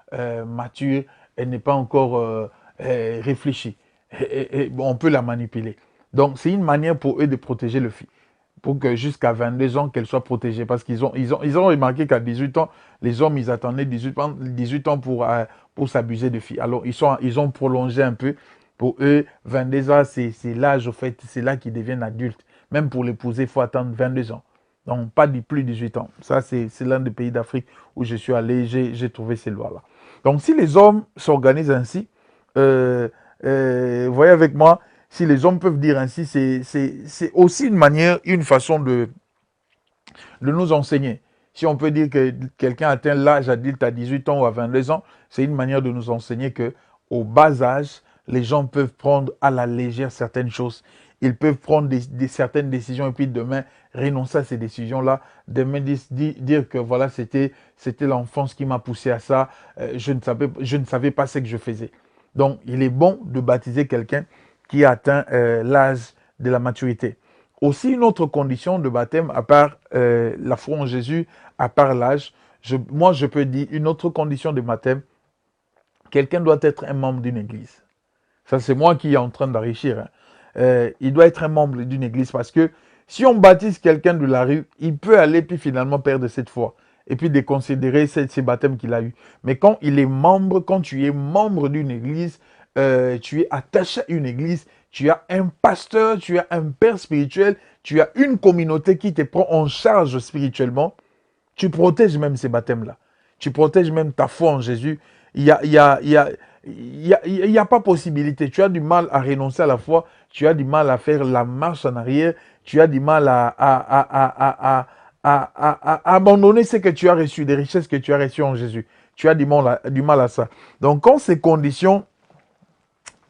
mature, elle n'est pas encore réfléchie. Et on peut la manipuler. Donc, c'est une manière pour eux de protéger le fille. Pour que jusqu'à 22 ans, qu'elle soit protégée. Parce qu'ils ont remarqué qu'à 18 ans, les hommes, ils attendaient 18 ans pour s'abuser de filles. Alors, ils ont prolongé un peu. Pour eux, 22 ans, c'est l'âge, au fait, c'est là qu'ils deviennent adultes. Même pour l'épouser, il faut attendre 22 ans. Donc, pas plus de 18 ans. Ça, c'est l'un des pays d'Afrique où je suis allé, j'ai trouvé ces lois-là. Donc, si les hommes s'organisent ainsi, voyez avec moi, si les hommes peuvent dire ainsi, c'est aussi une manière, une façon de nous enseigner. Si on peut dire que quelqu'un atteint l'âge adulte à 18 ans ou à 22 ans, c'est une manière de nous enseigner que au bas âge, les gens peuvent prendre à la légère certaines choses. Ils peuvent prendre certaines décisions et puis demain renoncer à ces décisions-là. Demain dire que voilà, c'était l'enfance qui m'a poussé à ça. Je ne savais pas ce que je faisais. Donc, il est bon de baptiser quelqu'un qui a atteint l'âge de la maturité. Aussi, une autre condition de baptême, à part la foi en Jésus, à part l'âge, moi, je peux dire une autre condition de baptême, quelqu'un doit être un membre d'une église. Ça, c'est moi qui est en train d'enrichir. Il doit être un membre d'une église parce que si on baptise quelqu'un de la rue, il peut aller puis finalement perdre cette foi et puis déconsidérer ces baptêmes qu'il a eu. Mais quand tu es membre d'une église, tu es attaché à une église, tu as un pasteur, tu as un père spirituel, tu as une communauté qui te prend en charge spirituellement, tu protèges même ces baptêmes-là. Tu protèges même ta foi en Jésus. Il y a pas possibilité. Tu as du mal à renoncer à la foi, tu as du mal à faire la marche en arrière, tu as du mal à abandonner ce que tu as reçu, des richesses que tu as reçues en Jésus. Tu as du mal à ça. Donc, quand ces conditions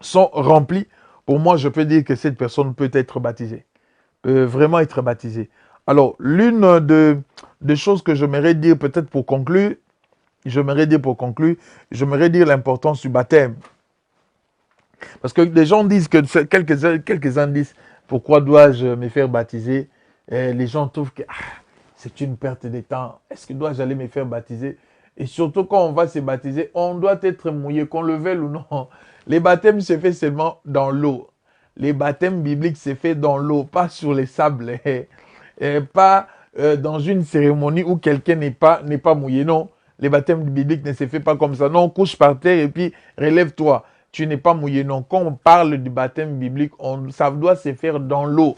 sont remplies, pour moi, je peux dire que cette personne peut être baptisée. Peut vraiment être baptisée. Alors, l'une des choses que j'aimerais dire peut-être pour conclure, j'aimerais dire l'importance du baptême. Parce que les gens disent que quelques-uns disent pourquoi dois-je me faire baptiser? Et les gens trouvent que c'est une perte de temps. Est-ce que dois-je aller me faire baptiser? Et surtout quand on va se baptiser, on doit être mouillé, qu'on le veuille ou non. Les baptêmes se font seulement dans l'eau. Les baptêmes bibliques se font dans l'eau, pas sur les sables, et pas dans une cérémonie où quelqu'un n'est pas mouillé. Non, les baptêmes bibliques ne se font pas comme ça. Non, couche par terre et puis relève-toi. Tu n'es pas mouillé. Non, quand on parle du baptême biblique, ça doit se faire dans l'eau.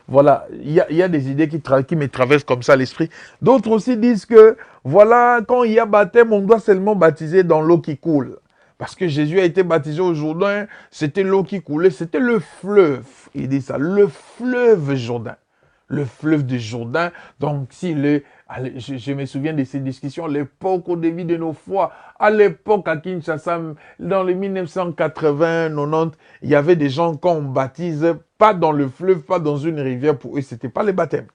Voilà, il y a des idées qui me traversent comme ça l'esprit. D'autres aussi disent que, voilà, quand il y a baptême, on doit seulement baptiser dans l'eau qui coule. Parce que Jésus a été baptisé au Jourdain, c'était l'eau qui coulait, c'était le fleuve. Il dit ça, le fleuve Jourdain. Le fleuve du Jourdain. Donc, je me souviens de ces discussions à l'époque, au début de nos foi. À l'époque, à Kinshasa, dans les 1980, 90, il y avait des gens qu'on baptise pas dans le fleuve, pas dans une rivière. Pour eux, c'était pas le baptême.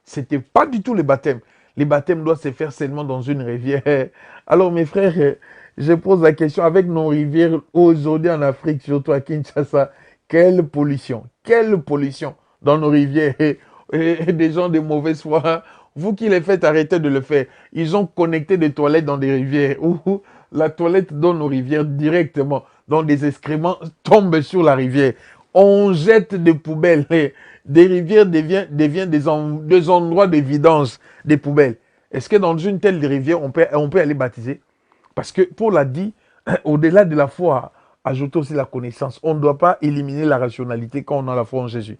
Ce n'était pas du tout le baptême. Les baptêmes doivent se faire seulement dans une rivière. Alors mes frères, je pose la question, avec nos rivières aujourd'hui en Afrique, surtout à Kinshasa, quelle pollution dans nos rivières et des gens de mauvaise foi. Vous qui les faites, arrêtez de le faire. Ils ont connecté des toilettes dans des rivières où la toilette dans nos rivières directement, dans des excréments, tombe sur la rivière. On jette des poubelles. Des rivières deviennent des endroits de vidange des poubelles. Est-ce que dans une telle rivière, on peut aller baptiser? Parce que Paul a dit, au-delà de la foi, ajoutez aussi la connaissance. On ne doit pas éliminer la rationalité quand on a la foi en Jésus.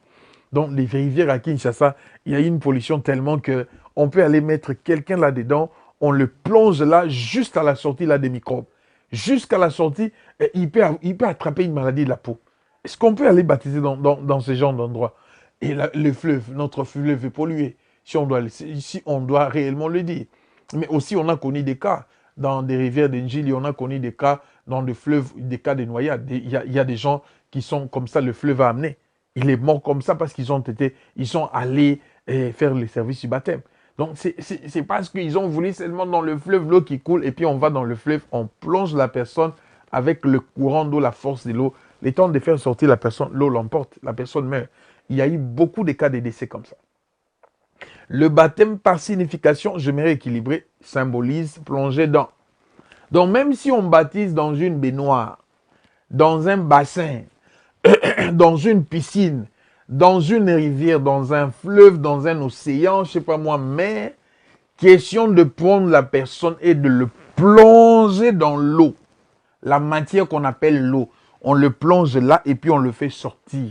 Donc, les rivières à Kinshasa, il y a une pollution tellement que on peut aller mettre quelqu'un là-dedans, on le plonge là, juste à la sortie là, des microbes. Jusqu'à la sortie, il peut attraper une maladie de la peau. Est-ce qu'on peut aller baptiser dans ce genre d'endroit? Et le fleuve, notre fleuve est pollué, si on doit réellement le dire. Mais aussi, on a connu des cas dans des rivières d'Injili, on a connu des cas dans des fleuves, des cas de noyades. Il y a des gens qui sont comme ça, le fleuve a amené. Il est mort comme ça parce qu'ils sont allés faire le service du baptême. Donc, c'est parce qu'ils ont voulu seulement dans le fleuve l'eau qui coule et puis on va dans le fleuve, on plonge la personne avec le courant d'eau, la force de l'eau. Le temps de faire sortir la personne, l'eau l'emporte, la personne meurt. Il y a eu beaucoup de cas de décès comme ça. Le baptême par signification, je m'ai équilibré, symbolise plonger dans. Donc même si on baptise dans une baignoire, dans un bassin, dans une piscine, dans une rivière, dans un fleuve, dans un océan, je ne sais pas moi, mais question de prendre la personne et de le plonger dans l'eau. La matière qu'on appelle l'eau. On le plonge là et puis on le fait sortir.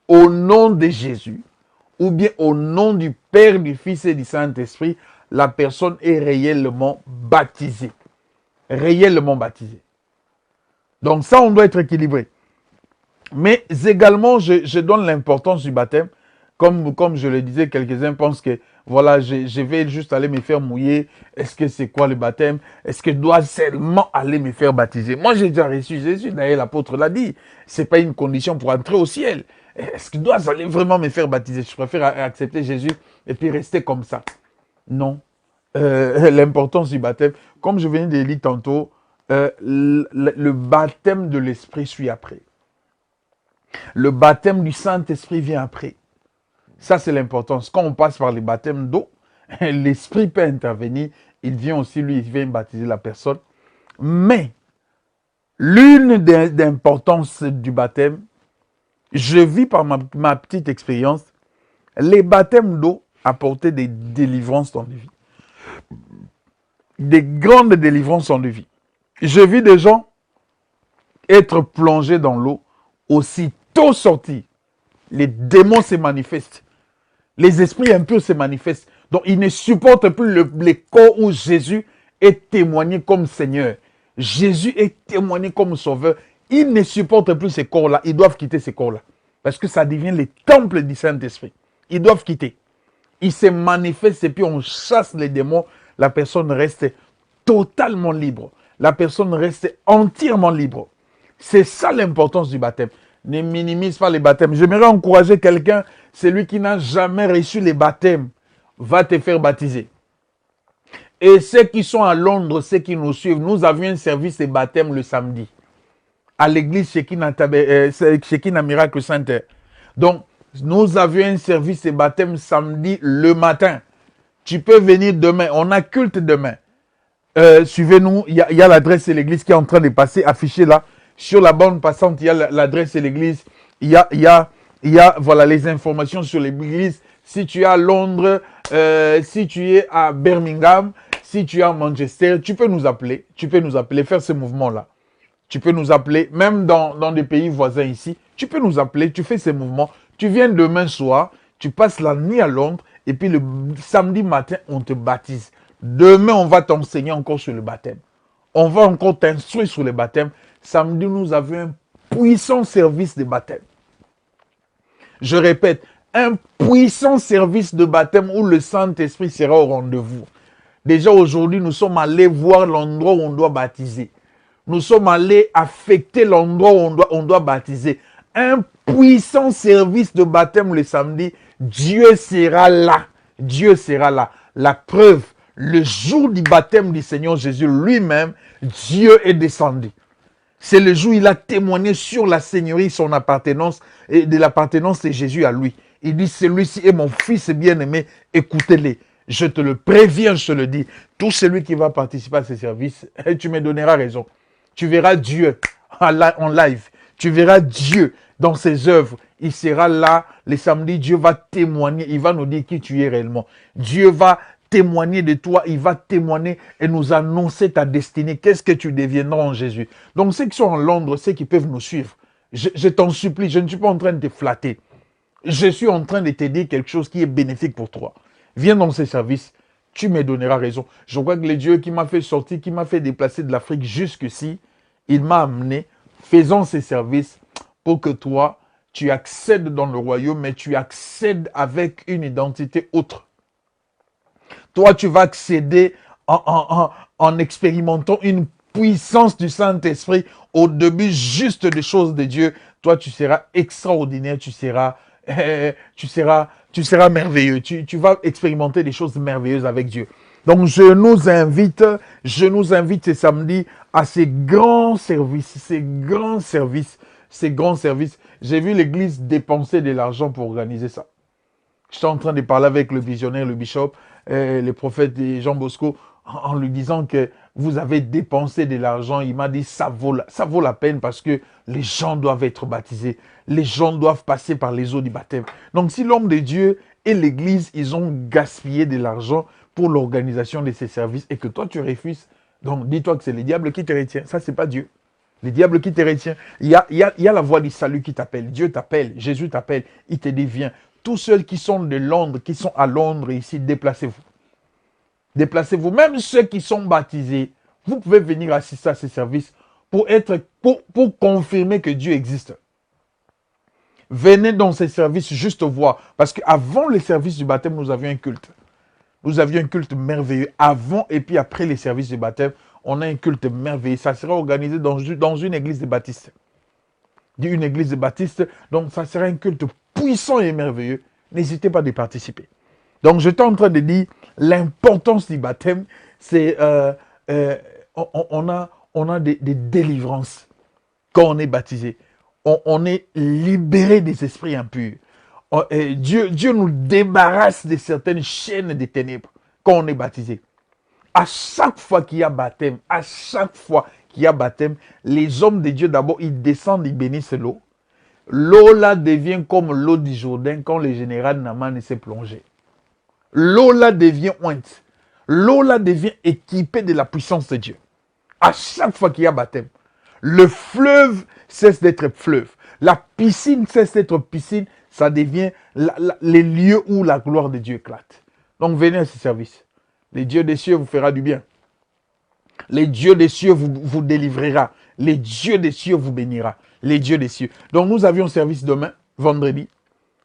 Au nom de Jésus, ou bien au nom du Père, du Fils et du Saint-Esprit, la personne est réellement baptisée. Réellement baptisée. Donc ça, on doit être équilibré. Mais également, je donne l'importance du baptême. Comme je le disais, quelques-uns pensent que voilà, je vais juste aller me faire mouiller. Est-ce que c'est quoi le baptême? Est-ce que je dois seulement aller me faire baptiser? Moi, j'ai déjà reçu Jésus. D'ailleurs, l'apôtre l'a dit. Ce n'est pas une condition pour entrer au ciel. Est-ce que je dois aller vraiment me faire baptiser? Je préfère accepter Jésus et puis rester comme ça. Non. L'importance du baptême, comme je venais de le dire tantôt, le baptême de l'Esprit suit après. Le baptême du Saint-Esprit vient après. Ça, c'est l'importance. Quand on passe par les baptêmes d'eau, l'Esprit peut intervenir. Il vient aussi, lui, il vient baptiser la personne. Mais, l'une des importances du baptême, je vis par ma petite expérience, les baptêmes d'eau apportaient des délivrances dans les vies. Des grandes délivrances dans les vies. Je vis des gens être plongés dans l'eau, aussitôt sortis. Les démons se manifestent. Les esprits impurs se manifestent. Donc, ils ne supportent plus les corps où Jésus est témoigné comme Seigneur. Jésus est témoigné comme Sauveur. Ils ne supportent plus ces corps-là. Ils doivent quitter ces corps-là. Parce que ça devient les temples du Saint-Esprit. Ils doivent quitter. Ils se manifestent et puis on chasse les démons. La personne reste totalement libre. La personne reste entièrement libre. C'est ça l'importance du baptême. Ne minimise pas les baptêmes. J'aimerais encourager quelqu'un, celui qui n'a jamais reçu les baptêmes, va te faire baptiser. Et ceux qui sont à Londres, ceux qui nous suivent, nous avions un service de baptême le samedi. À l'église Shekinah Miracle Center. Donc, nous avions un service de baptême samedi le matin. Tu peux venir demain. On a culte demain. Suivez-nous. Il y a l'adresse de l'église qui est en train de passer, affichée là. Sur la bande passante, il y a l'adresse de l'église. Il y a voilà, les informations sur l'église. Si tu es à Londres, si tu es à Birmingham, si tu es à Manchester, tu peux nous appeler. Tu peux nous appeler, faire ce mouvement-là. Tu peux nous appeler, même dans des pays voisins ici. Tu peux nous appeler, tu fais ces mouvements. Tu viens demain soir, tu passes la nuit à Londres, et puis le samedi matin, on te baptise. Demain, on va t'enseigner encore sur le baptême. On va encore t'instruire sur le baptême. Samedi, nous avions un puissant service de baptême. Je répète, un puissant service de baptême où le Saint-Esprit sera au rendez-vous. Déjà aujourd'hui, nous sommes allés voir l'endroit où on doit baptiser. Nous sommes allés affecter l'endroit où on doit baptiser. Un puissant service de baptême le samedi. Dieu sera là. Dieu sera là. La preuve, le jour du baptême du Seigneur Jésus lui-même, Dieu est descendu. C'est le jour où il a témoigné sur la Seigneurie, son appartenance, et de l'appartenance de Jésus à lui. Il dit, celui-ci est mon fils bien-aimé, écoutez-les. Je te le préviens, je te le dis. Tout celui qui va participer à ces services, tu me donneras raison. Tu verras Dieu en live. Tu verras Dieu dans ses œuvres. Il sera là les samedis. Dieu va témoigner. Il va nous dire qui tu es réellement. Dieu va témoigner de toi. Il va témoigner et nous annoncer ta destinée. Qu'est-ce que tu deviendras en Jésus. Donc ceux qui sont en Londres, ceux qui peuvent nous suivre, je t'en supplie, je ne suis pas en train de te flatter. Je suis en train de te dire quelque chose qui est bénéfique pour toi. Viens dans ces services, tu me donneras raison. Je crois que le Dieu qui m'a fait sortir, qui m'a fait déplacer de l'Afrique jusqu'ici, il m'a amené, faisant ces services pour que toi, tu accèdes dans le royaume, mais tu accèdes avec une identité autre. Toi, tu vas accéder en expérimentant une puissance du Saint-Esprit au début juste des choses de Dieu. Toi, tu seras extraordinaire, tu seras merveilleux. Tu vas expérimenter des choses merveilleuses avec Dieu. Donc, je nous invite ce samedi à ces grands services, ces grands services. J'ai vu l'église dépenser de l'argent pour organiser ça. J'étais en train de parler avec le visionnaire, le bishop, le prophète Jean Bosco, en lui disant que vous avez dépensé de l'argent. Il m'a dit ça vaut la peine parce que les gens doivent être baptisés. Les gens doivent passer par les eaux du baptême. Donc si l'homme de Dieu et l'église, ils ont gaspillé de l'argent pour l'organisation de ces services et que toi tu refuses, donc dis-toi que c'est le diable qui te retient. Ça, c'est pas Dieu. Le diable qui te retient. Il y a la voix du salut qui t'appelle. Dieu t'appelle. Jésus t'appelle. Il te dit viens. Tous ceux qui sont de Londres, qui sont à Londres ici, déplacez-vous. Déplacez-vous. Même ceux qui sont baptisés, vous pouvez venir assister à ces services pour confirmer que Dieu existe. Venez dans ces services juste voir. Parce qu'avant les services du baptême, nous avions un culte. Nous avions un culte merveilleux. Avant et puis après les services du baptême, on a un culte merveilleux. Ça sera organisé dans une église de baptistes. Une église de baptistes. Donc ça sera un culte puissant et merveilleux. N'hésitez pas à y participer. Donc j'étais en train de dire l'importance du baptême, c'est on a des délivrances quand on est baptisé. On est libéré des esprits impurs. Dieu nous débarrasse de certaines chaînes des ténèbres quand on est baptisé. À chaque fois qu'il y a baptême, les hommes de Dieu d'abord, ils descendent, ils bénissent l'eau. L'eau là devient comme l'eau du Jourdain quand le général Naman s'est plongé. L'eau là devient ointe. L'eau là devient équipée de la puissance de Dieu. À chaque fois qu'il y a baptême, le fleuve cesse d'être fleuve. La piscine cesse d'être piscine. Ça devient les lieux où la gloire de Dieu éclate. Donc venez à ce service. Le Dieu des cieux vous fera du bien. Les dieux des cieux vous délivrera. Les dieux des cieux vous bénira. Les dieux des cieux. Donc nous avions service demain, vendredi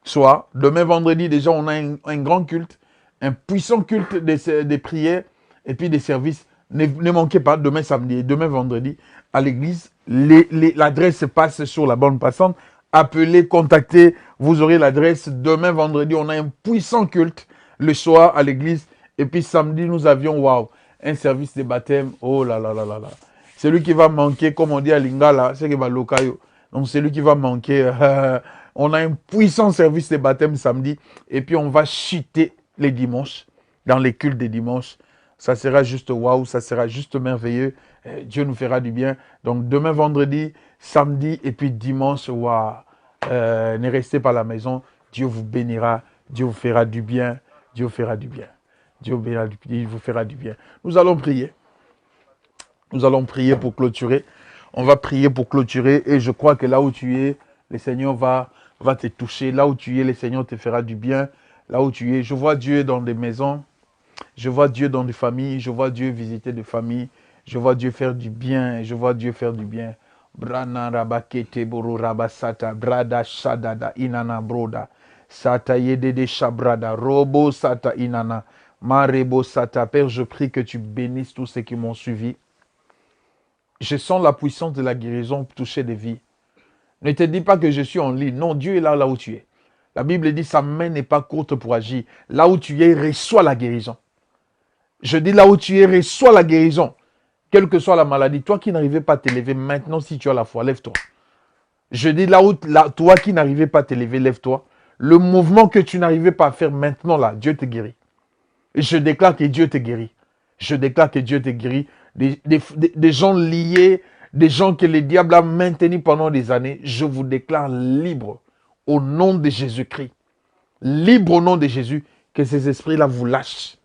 soir. Demain, vendredi, déjà, on a un grand culte, un puissant culte des prières et puis des services. Ne manquez pas, demain samedi et demain vendredi, à l'église. L'adresse passe sur la bande passante. Appelez, contactez, vous aurez l'adresse. Demain vendredi, on a un puissant culte le soir à l'église. Et puis samedi, nous avions, un service de baptême. Oh là là là là là. Celui qui va manquer, comme on dit à Lingala, c'est qui va locayo. Donc celui qui va manquer, on a un puissant service de baptême samedi. Et puis on va chuter les dimanches, dans les cultes des dimanches. Ça sera juste ça sera juste merveilleux. Dieu nous fera du bien. Donc demain vendredi, samedi et puis dimanche, ne restez pas à la maison. Dieu vous bénira. Dieu vous fera du bien. Dieu vous fera du bien. Dieu vous fera du bien. Nous allons prier. Nous allons prier pour clôturer. On va prier pour clôturer. Et je crois que là où tu es, le Seigneur va te toucher. Là où tu es, le Seigneur te fera du bien. Là où tu es, je vois Dieu dans des maisons. Je vois Dieu dans des familles. Je vois Dieu visiter des familles. Je vois Dieu faire du bien. Je vois Dieu faire du bien. Brana rabakete boru rabasata. Brada shadada inana broda. Sata yedede shabrada. Robo sata inana. Marebo sata. Père, je prie que tu bénisses tous ceux qui m'ont suivi. Je sens la puissance de la guérison toucher des vies. Ne te dis pas que je suis en ligne. Non, Dieu est là où tu es. La Bible dit, sa main n'est pas courte pour agir. Là où tu es, reçois la guérison. Je dis là où tu es, reçois la guérison. Quelle que soit la maladie, toi qui n'arrivais pas à t'élever, maintenant si tu as la foi, lève-toi. Je dis là où, toi qui n'arrivais pas à t'élever, lève-toi. Le mouvement que tu n'arrivais pas à faire maintenant là, Dieu te guérit. Et je déclare que Dieu te guérit. Je déclare que Dieu te guérit. Des gens liés, des gens que le diable a maintenus pendant des années, je vous déclare libre au nom de Jésus-Christ. Libre au nom de Jésus, que ces esprits-là vous lâchent.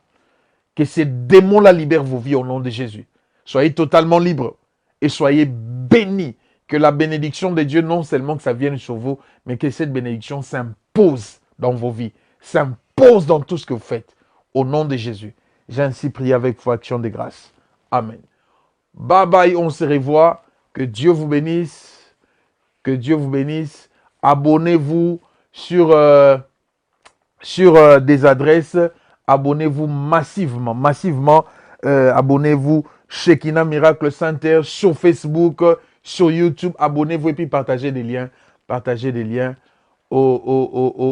Que ces démons-là libèrent vos vies au nom de Jésus. Soyez totalement libres et soyez bénis. Que la bénédiction de Dieu, non seulement que ça vienne sur vous, mais que cette bénédiction s'impose dans vos vies, s'impose dans tout ce que vous faites. Au nom de Jésus, j'ai ainsi prié avec foi, action de grâce. Amen. Bye bye, on se revoit. Que Dieu vous bénisse. Que Dieu vous bénisse. Abonnez-vous sur des adresses. Abonnez-vous massivement. Abonnez-vous Shekinah Miracle Center sur Facebook, sur YouTube. Abonnez-vous et puis partagez des liens. Partagez des liens aux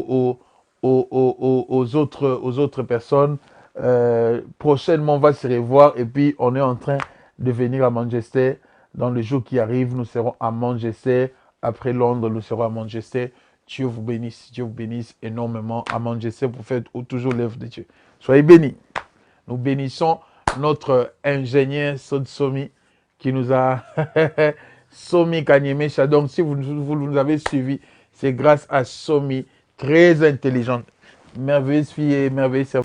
autres personnes. Prochainement, on va se revoir et puis on est en train de venir à Manchester. Dans les jours qui arrivent, nous serons à Manchester. Après Londres, nous serons à Manchester. Dieu vous bénisse énormément à Manchester pour faire toujours l'œuvre de Dieu. Soyez bénis. Nous bénissons notre ingénieur Sodsomi qui nous a Somi Kanyemesha. Donc, si vous nous avez suivis, c'est grâce à Somi, très intelligente, merveilleuse fille et merveilleuse.